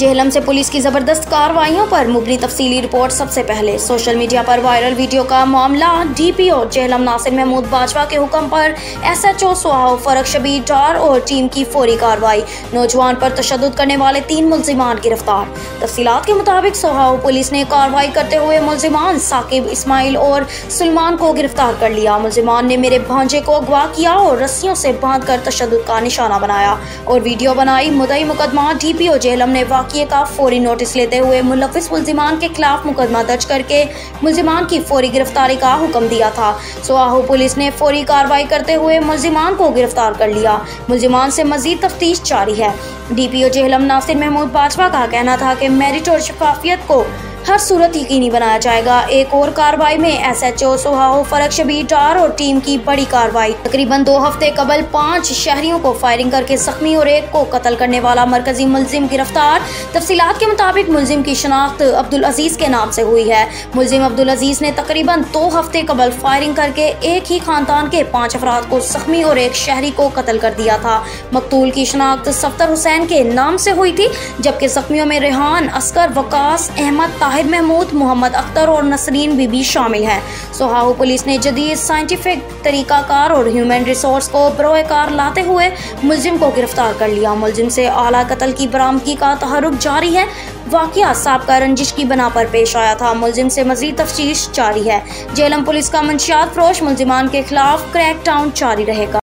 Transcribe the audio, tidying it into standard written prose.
जेहलम से पुलिस की जबरदस्त कार्रवाइयों पर मुबनी तफसीली रिपोर्ट। सबसे पहले सोशल मीडिया पर वायरल वीडियो का मामला। डीपीओ जेहलम नासिर महमूद बाजवा के हुक्म पर एसएचओ सोहाव फरक शबीर डार और टीम की फौरी कार्रवाई। नौजवान पर तशद्दुद करने वाले 3 मुल्जिमान गिरफ्तार। तफसीलात के मुताबिक सोहाव पुलिस ने कार्रवाई करते हुए मुल्जिमान साकिब, इस्माइल और सुलेमान को गिरफ्तार कर लिया। मुल्जिमान ने मेरे भांजे को अगवा किया और रस्सियों से बांध कर तशद्दुद का निशाना बनाया और वीडियो बनाई। मुद्दई मुकदमा डीपीओ जेहलम ने वाक़ये का फौरी नोटिस लेते हुए मुलव्विस मुल्जिमान के खिलाफ मुकदमा दर्ज करके मुल्जिमान की फौरी गिरफ्तारी का हुक्म दिया था। सोहाव पुलिस ने फौरी कार्रवाई करते हुए मुल्जिमान को गिरफ्तार कर लिया। मुल्जिमान से मजीद तफ्तीश जारी है। डीपीओ जेहलम नासिर महमूद बाजवा का कहना था कि मेरिट और शफाफियत को हर सूरत यकीनी बनाया जाएगा। एक और कार्रवाई में एसएचओ सोहाव फरक शबीर डार और टीम की बड़ी कार्रवाई। तकरीबन 2 हफ्ते कबल 5 शहरियों को फायरिंग करके जख्मी और एक को कत्ल करने वाला मरकजी मुल्जिम गिरफ्तार। तफसीलात के मुताबिक मुल्जिम की शनाख्त अब्दुल अजीज के नाम से हुई है। मुल्जिम अब्दुल अजीज ने तकरीबन 2 हफ्ते कबल फायरिंग करके एक ही खानदान के 5 अफराद को जख्मी और एक शहरी को कत्ल कर दिया था। मकतूल की शनाख्त सफ्तर हुसैन के नाम से हुई थी, जबकि जख्मियों में रेहान, असगर, वकास अहमद, ताहिर महमूद, मोहम्मद अख्तर और नसरीन बीबी शामिल हैं। सोहाव पुलिस ने जदीद साइंटिफिक तरीकाकार और ह्यूमन रिसोर्स को बरोकार लाते हुए मुल्जिम को गिरफ्तार कर लिया। मुल्जिम से आला कत्ल की बरामदगी का तहरुक जारी है। वाक़या साबका रंजिश की बना पर पेश आया था। मुल्जिम से मजीद तफ्तीश जारी है। जेहलम पुलिस का मंशियात फरोश मुल्जिमान के खिलाफ क्रैकडाउन जारी रहेगा।